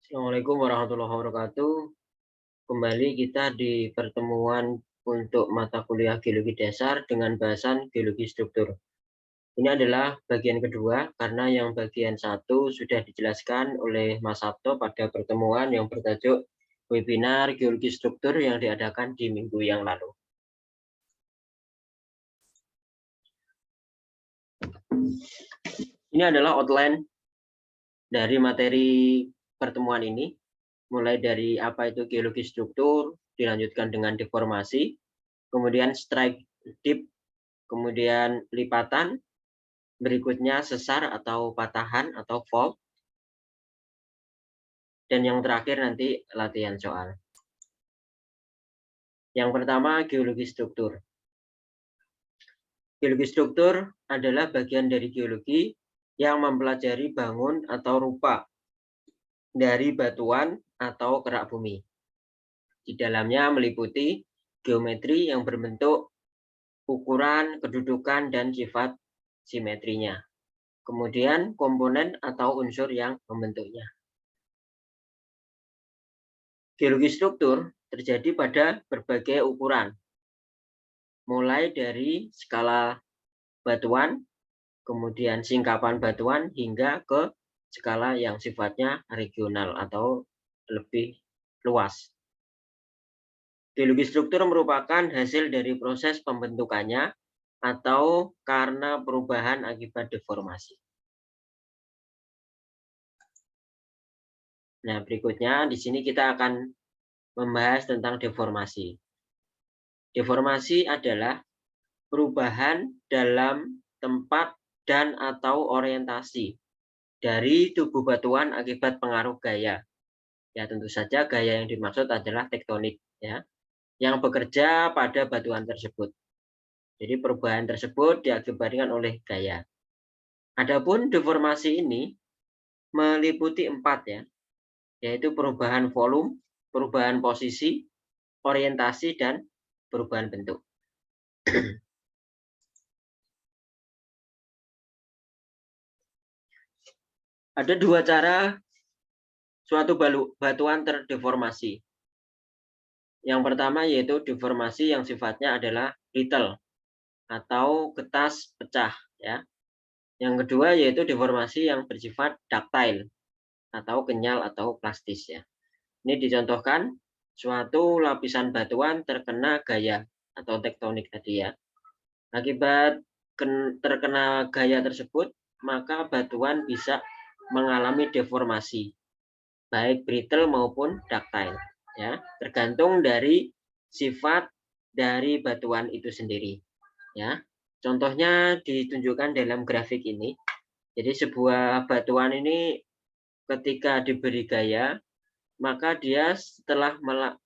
Assalamualaikum warahmatullahi wabarakatuh. Kembali kita di pertemuan untuk mata kuliah geologi dasar dengan bahasan geologi struktur. Ini adalah bagian kedua karena yang bagian satu sudah dijelaskan oleh Mas Sabto pada pertemuan yang bertajuk webinar geologi struktur yang diadakan di minggu yang lalu. Ini adalah outline dari materi pertemuan ini, mulai dari apa itu geologi struktur, dilanjutkan dengan deformasi, kemudian strike dip, kemudian lipatan, berikutnya sesar atau patahan atau fault, dan yang terakhir nanti latihan soal. Yang pertama, geologi struktur. Geologi struktur adalah bagian dari geologi yang mempelajari bangun atau rupa dari batuan atau kerak bumi. Di dalamnya meliputi geometri yang berbentuk ukuran, kedudukan, dan sifat simetrinya. Kemudian komponen atau unsur yang membentuknya. Geologi struktur terjadi pada berbagai ukuran, mulai dari skala batuan, kemudian singkapan batuan, hingga ke skala yang sifatnya regional atau lebih luas. Geologi struktur merupakan hasil dari proses pembentukannya atau karena perubahan akibat deformasi. Nah, berikutnya di sini kita akan membahas tentang deformasi. Deformasi adalah perubahan dalam tempat dan atau orientasi dari tubuh batuan akibat pengaruh gaya. Ya, tentu saja gaya yang dimaksud adalah tektonik, ya, yang bekerja pada batuan tersebut. Jadi perubahan tersebut diakibatkan oleh gaya. Adapun deformasi ini meliputi 4, ya, yaitu perubahan volume, perubahan posisi, orientasi, dan perubahan bentuk. Ada dua cara suatu batuan terdeformasi. Yang pertama yaitu deformasi yang sifatnya adalah brittle atau getas pecah, ya. Yang kedua yaitu deformasi yang bersifat ductile atau kenyal atau plastis, ya. Ini dicontohkan suatu lapisan batuan terkena gaya atau tektonik tadi, ya. Akibat terkena gaya tersebut, maka batuan bisa mengalami deformasi, baik brittle maupun ductile, ya, tergantung dari sifat dari batuan itu sendiri, ya. Contohnya ditunjukkan dalam grafik ini. Jadi sebuah batuan ini ketika diberi gaya, maka dia setelah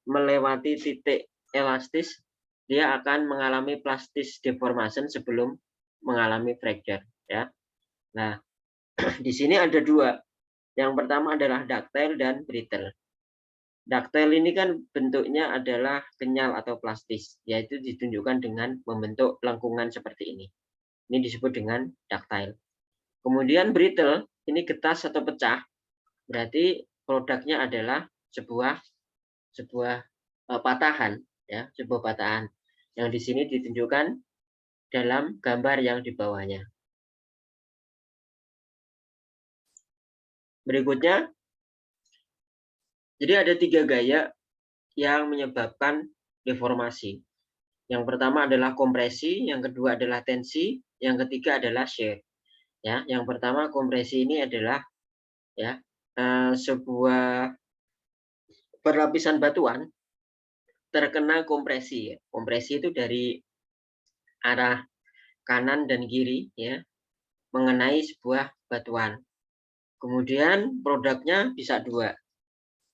melewati titik elastis, dia akan mengalami plastis deformation sebelum mengalami fracture, ya. Nah, di sini ada dua. Yang pertama adalah ductile dan brittle. Ductile ini kan bentuknya adalah kenyal atau plastis, yaitu ditunjukkan dengan membentuk lengkungan seperti ini. Ini disebut dengan ductile. Kemudian brittle, ini getas atau pecah, berarti produknya adalah sebuah patahan, ya, sebuah patahan yang di sini ditunjukkan dalam gambar yang di bawahnya. Berikutnya, jadi ada 3 gaya yang menyebabkan deformasi. Yang pertama adalah kompresi, yang kedua adalah tensi, yang ketiga adalah shear. Ya, yang pertama kompresi ini adalah, ya, sebuah perlapisan batuan terkena kompresi, ya. Kompresi itu dari arah kanan dan kiri, ya, mengenai sebuah batuan. Kemudian produknya bisa dua,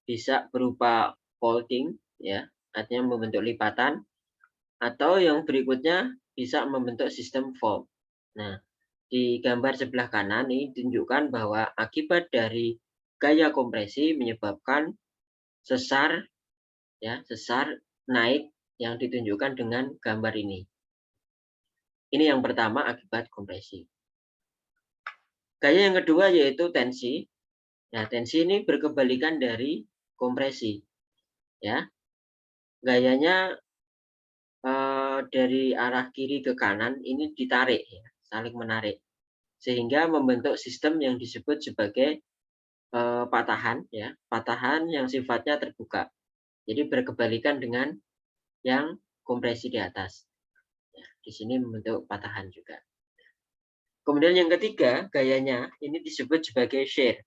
bisa berupa folding, ya, artinya membentuk lipatan, atau yang berikutnya bisa membentuk sistem fault. Nah, di gambar sebelah kanan ini ditunjukkan bahwa akibat dari gaya kompresi menyebabkan sesar, ya, sesar naik yang ditunjukkan dengan gambar ini. Ini yang pertama akibat kompresi. Gaya yang kedua yaitu tensi. Nah, tensi ini berkebalikan dari kompresi, ya. Gayanya dari arah kiri ke kanan ini ditarik, ya, saling menarik, sehingga membentuk sistem yang disebut sebagai patahan, ya, patahan yang sifatnya terbuka. Jadi berkebalikan dengan yang kompresi di atas. Ya, di sini membentuk patahan juga. Kemudian yang ketiga, gayanya ini disebut sebagai shear.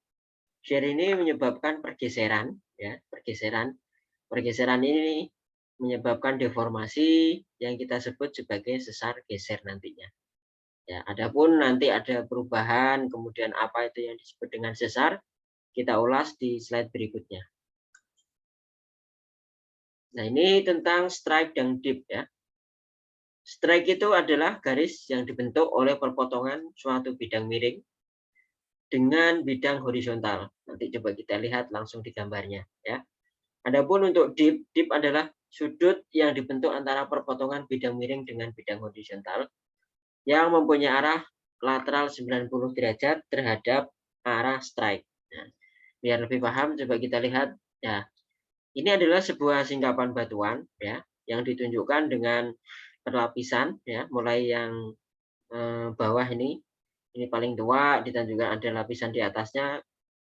Shear ini menyebabkan pergeseran, ya, pergeseran. Pergeseran ini menyebabkan deformasi yang kita sebut sebagai sesar geser nantinya. Ya, adapun nanti ada perubahan, kemudian apa itu yang disebut dengan sesar, kita ulas di slide berikutnya. Nah, ini tentang strike dan dip, ya. Strike itu adalah garis yang dibentuk oleh perpotongan suatu bidang miring dengan bidang horizontal. Nanti coba kita lihat langsung di gambarnya, ya. Adapun untuk dip, dip adalah sudut yang dibentuk antara perpotongan bidang miring dengan bidang horizontal yang mempunyai arah lateral 90 derajat terhadap arah strike. Nah, biar lebih paham, coba kita lihat. Ya, ini adalah sebuah singkapan batuan, ya, yang ditunjukkan dengan perlapisan, ya, mulai yang bawah ini paling tua, dan juga ada lapisan di atasnya,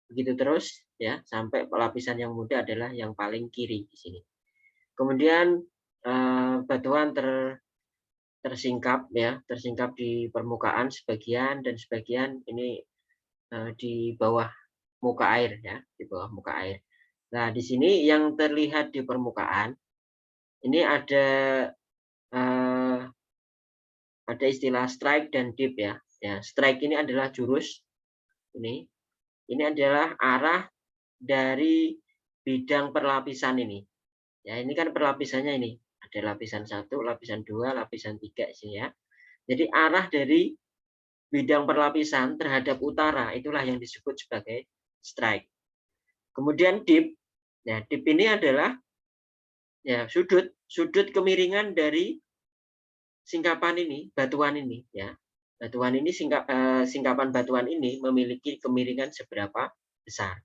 begitu terus, ya, sampai lapisan yang muda adalah yang paling kiri di sini. Kemudian batuan tersingkap, ya, tersingkap di permukaan sebagian, dan sebagian ini di bawah muka air, ya, di bawah muka air. Nah, di sini yang terlihat di permukaan ini eh, ada istilah strike dan dip, ya. Ya, strike ini adalah jurus ini. Ini adalah arah dari bidang perlapisan ini. Ya, ini kan perlapisannya ini. Ada lapisan 1, lapisan 2, lapisan 3 sini, ya. Jadi arah dari bidang perlapisan terhadap utara itulah yang disebut sebagai strike. Kemudian dip. Nah, dip ini adalah, ya, sudut kemiringan dari singkapan ini, batuan ini, ya. Batuan ini singkapan batuan ini memiliki kemiringan seberapa besar.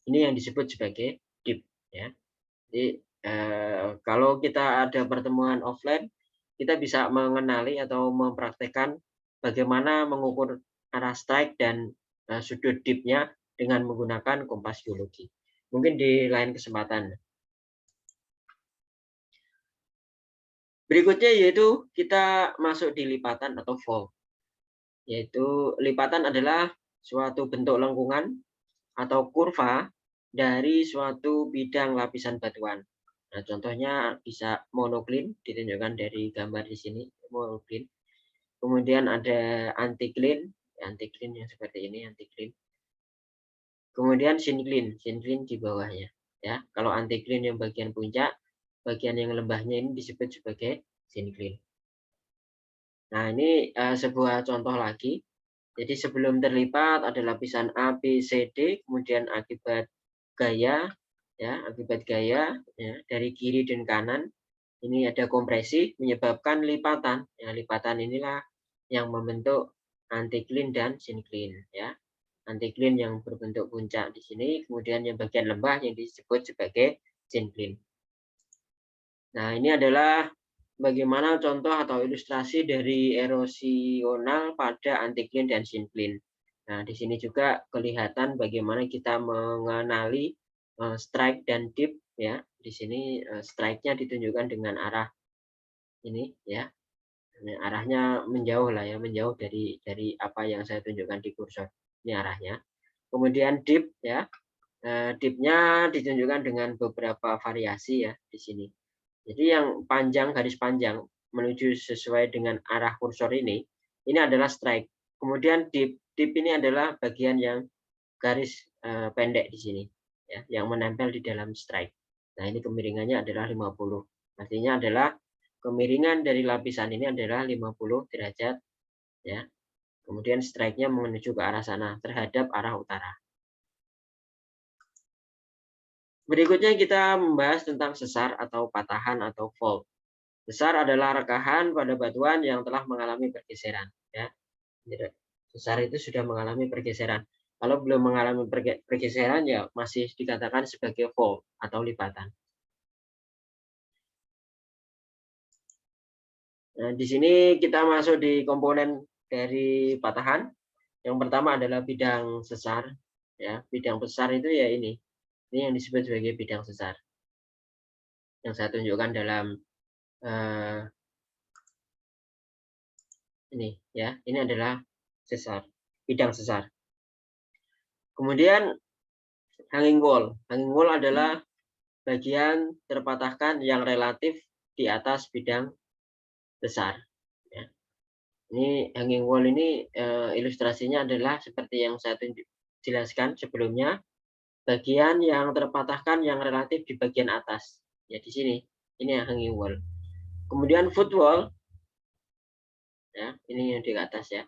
Ini yang disebut sebagai dip, ya. Jadi kalau kita ada pertemuan offline, kita bisa mengenali atau mempraktekkan bagaimana mengukur arah strike dan sudut dipnya dengan menggunakan kompas geologi. Mungkin di lain kesempatan. Berikutnya yaitu kita masuk di lipatan atau fold. Yaitu lipatan adalah suatu bentuk lengkungan atau kurva dari suatu bidang lapisan batuan. Nah, contohnya bisa monocline, ditunjukkan dari gambar di sini, monocline. Kemudian ada anticline, anticline yang seperti ini, anticline. Kemudian syncline, syncline di bawahnya. Ya, kalau anticline yang bagian puncak, bagian yang lembahnya ini disebut sebagai syncline. Nah, ini sebuah contoh lagi. Jadi sebelum terlipat ada lapisan A, B, C, D, kemudian akibat gaya, ya, akibat gaya, ya, dari kiri dan kanan ini ada kompresi menyebabkan lipatan. Ya, lipatan inilah yang membentuk anticline dan syncline, ya. Anticline yang berbentuk puncak di sini, kemudian yang bagian lembah yang disebut sebagai syncline. Nah, ini adalah bagaimana contoh atau ilustrasi dari erosional pada anticline dan syncline. Nah, di sini juga kelihatan bagaimana kita mengenali strike dan dip, ya. Di sini strike-nya ditunjukkan dengan arah ini, ya. Ini arahnya menjauh lah, ya, menjauh dari apa yang saya tunjukkan di kursor. Ini arahnya. Kemudian dip, ya. Dip-nya ditunjukkan dengan beberapa variasi, ya, di sini. Jadi yang panjang, garis panjang menuju sesuai dengan arah kursor ini adalah strike. Kemudian dip, dip ini adalah bagian yang garis pendek di sini, ya, yang menempel di dalam strike. Nah, ini kemiringannya adalah 50. Artinya adalah kemiringan dari lapisan ini adalah 50 derajat, ya. Kemudian strike-nya menuju ke arah sana terhadap arah utara. Berikutnya kita membahas tentang sesar atau patahan atau fault. Sesar adalah rekahan pada batuan yang telah mengalami pergeseran, ya. Sesar itu sudah mengalami pergeseran. Kalau belum mengalami pergeseran ya masih dikatakan sebagai fold atau lipatan. Nah, di sini kita masuk di komponen dari patahan. Yang pertama adalah bidang sesar. Ya, bidang besar itu ya ini. Ini yang disebut sebagai bidang sesar. Yang saya tunjukkan dalam ini ya. Ini adalah sesar, bidang sesar. Kemudian hanging wall. Hanging wall adalah bagian terpatahkan yang relatif di atas bidang besar. Ya. Ini hanging wall ini ilustrasinya adalah seperti yang saya jelaskan sebelumnya, bagian yang terpatahkan yang relatif di bagian atas. Ya di sini, ini yang hanging wall. Kemudian foot wall, ya ini yang di atas ya.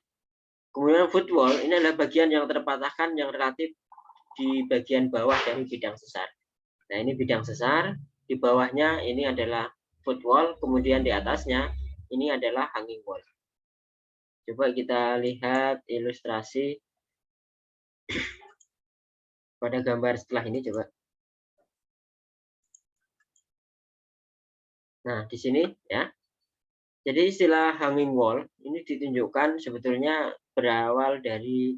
Kemudian foot wall ini adalah bagian yang terpatahkan yang relatif di bagian bawah dari bidang sesar. Nah ini bidang sesar, di bawahnya ini adalah foot wall, kemudian di atasnya ini adalah hanging wall. Coba kita lihat ilustrasi pada gambar setelah ini coba. Nah di sini ya. Jadi istilah hanging wall ini ditunjukkan sebetulnya berawal dari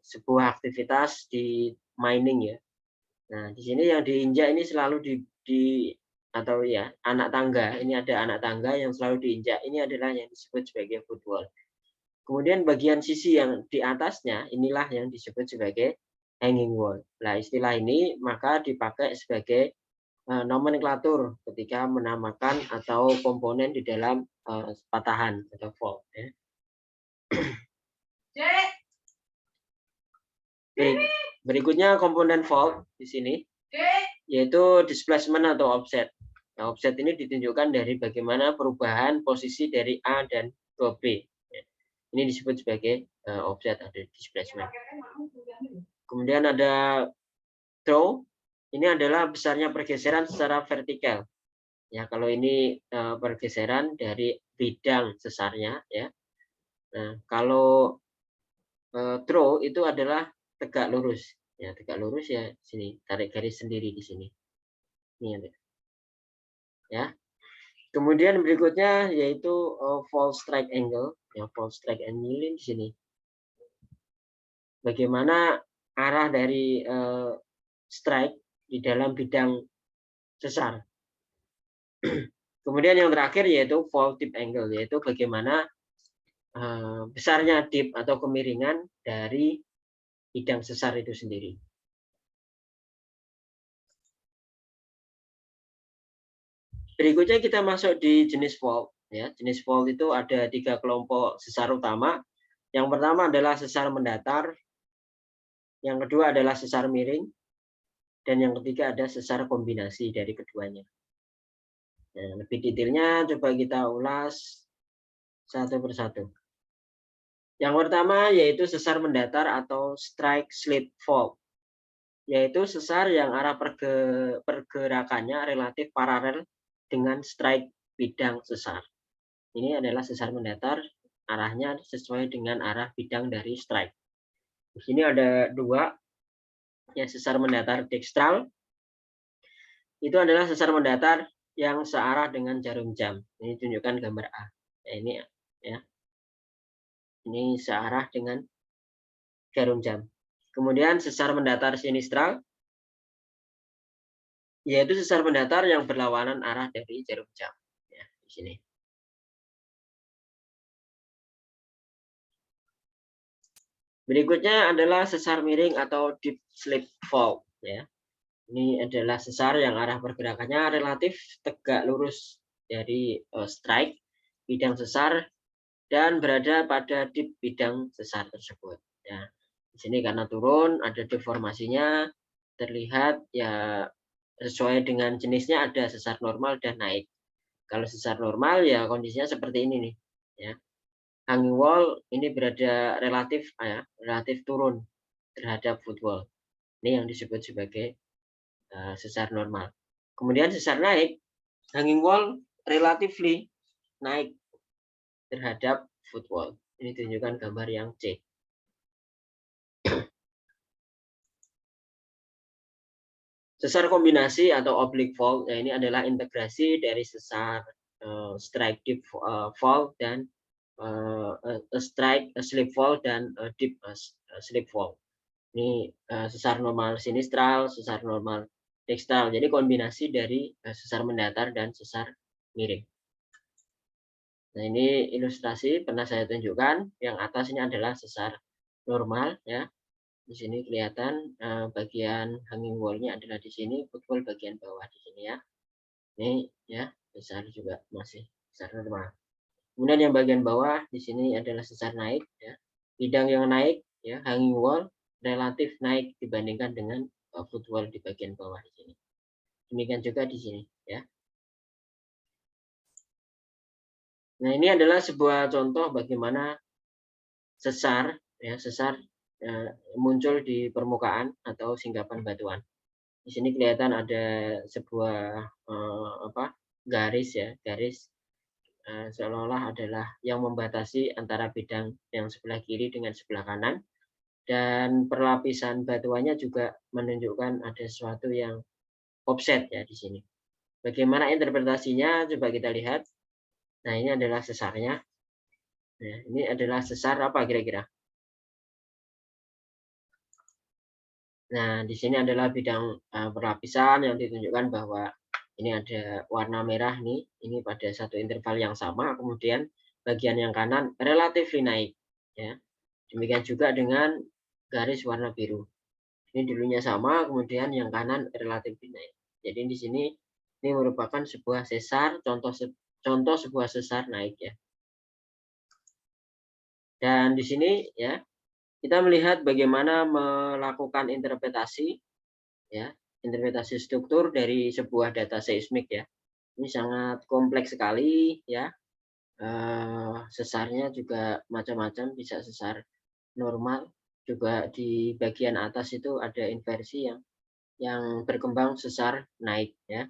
sebuah aktivitas di mining ya. Nah, di sini yang diinjak ini selalu atau ya anak tangga. Ini ada anak tangga yang selalu diinjak. Ini adalah yang disebut sebagai foot wall. Kemudian bagian sisi yang di atasnya inilah yang disebut sebagai hanging wall. Nah, istilah ini maka dipakai sebagai nomenklatur ketika menamakan atau komponen di dalam patahan atau fold. Ya. Berikutnya komponen fold di sini, yaitu displacement atau offset. Nah, offset ini ditunjukkan dari bagaimana perubahan posisi dari A dan ke B. Ya. Ini disebut sebagai offset atau displacement. Kemudian ada throw. Ini adalah besarnya pergeseran secara vertikal. Ya, kalau ini pergeseran dari bidang sesarnya ya. Nah, kalau throw itu adalah tegak lurus. Ya, tegak lurus ya sini, tarik garis sendiri di sini. Ini ya. Kemudian berikutnya yaitu fall strike angle. Ya, fall strike angle di sini. Bagaimana arah dari strike di dalam bidang sesar. Kemudian yang terakhir yaitu fall tip angle, yaitu bagaimana besarnya dip atau kemiringan dari bidang sesar itu sendiri. Berikutnya kita masuk di jenis fault. Ya, jenis fault itu ada 3 kelompok sesar utama. Yang pertama adalah sesar mendatar, yang kedua adalah sesar miring, dan yang ketiga ada sesar kombinasi dari keduanya. Nah, lebih detailnya coba kita ulas satu persatu. Yang pertama yaitu sesar mendatar atau strike slip fault, yaitu sesar yang arah pergerakannya relatif paralel dengan strike bidang sesar. Ini adalah sesar mendatar, arahnya sesuai dengan arah bidang dari strike. Di sini ada dua, ya sesar mendatar dekstral. Itu adalah sesar mendatar yang searah dengan jarum jam. Ini tunjukkan gambar A. Ya, ini ya. Ini searah dengan jarum jam. Kemudian sesar mendatar sinistral, yaitu sesar mendatar yang berlawanan arah dari jarum jam. Ya, di sini. Berikutnya adalah sesar miring atau deep slip fault. Ya. Ini adalah sesar yang arah pergerakannya relatif tegak lurus dari strike bidang sesar dan berada pada dip bidang sesar tersebut. Ya, di sini karena turun ada deformasinya, terlihat ya sesuai dengan jenisnya ada sesar normal dan naik. Kalau sesar normal ya kondisinya seperti ini nih. Ya, hanging wall ini berada relatif relatif turun terhadap foot wall. Ini yang disebut sebagai sesar normal. Kemudian sesar naik, hanging wall relatively naik terhadap foot wall. Ini tunjukkan gambar yang C. Sesar kombinasi atau oblique fault, nah ini adalah integrasi dari sesar strike deep fault dan strike slip fault dan deep slip fault. Ini sesar normal sinistral, sesar normal dextral. Jadi kombinasi dari sesar mendatar dan sesar miring. Nah, ini ilustrasi pernah saya tunjukkan. Yang atas ini adalah sesar normal ya. Di sini kelihatan bagian hanging wall-nya adalah di sini, footwall bagian bawah di sini ya. Ini ya, sesar juga masih sesar normal. Kemudian yang bagian bawah di sini adalah sesar naik ya. Bidang yang naik ya, hanging wall relatif naik dibandingkan dengan footwall di bagian bawah di sini. Demikian juga di sini ya. Nah, ini adalah sebuah contoh bagaimana sesar ya, sesar muncul di permukaan atau singgapan batuan. Di sini kelihatan ada sebuah garis ya, garis seolah-olah adalah yang membatasi antara bidang yang sebelah kiri dengan sebelah kanan, dan perlapisan batuannya juga menunjukkan ada sesuatu yang offset ya di sini. Bagaimana interpretasinya? Coba kita lihat. Nah, ini adalah sesarnya. Nah, ini adalah sesar apa kira-kira? Nah, di sini adalah bidang perlapisan yang ditunjukkan bahwa ini ada warna merah nih, ini pada satu interval yang sama, kemudian bagian yang kanan relatif naik ya. Demikian juga dengan garis warna biru. Ini dulunya sama, kemudian yang kanan relatif naik. Jadi di sini ini merupakan sebuah sesar, contoh sebuah sesar naik ya. Dan di sini ya, kita melihat bagaimana melakukan interpretasi ya, interpretasi struktur dari sebuah data seismik ya. Ini sangat kompleks sekali ya. Sesarnya juga macam-macam, bisa sesar normal, juga di bagian atas itu ada inversi yang berkembang sesar naik ya.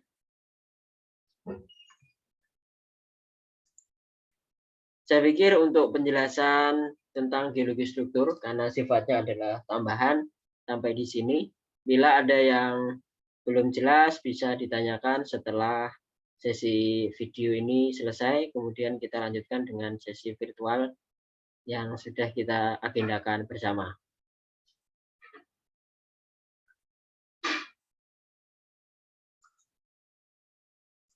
Saya pikir untuk penjelasan tentang geologi struktur, karena sifatnya adalah tambahan, sampai di sini. Bila ada yang belum jelas, bisa ditanyakan setelah sesi video ini selesai, kemudian kita lanjutkan dengan sesi virtual yang sudah kita agendakan bersama.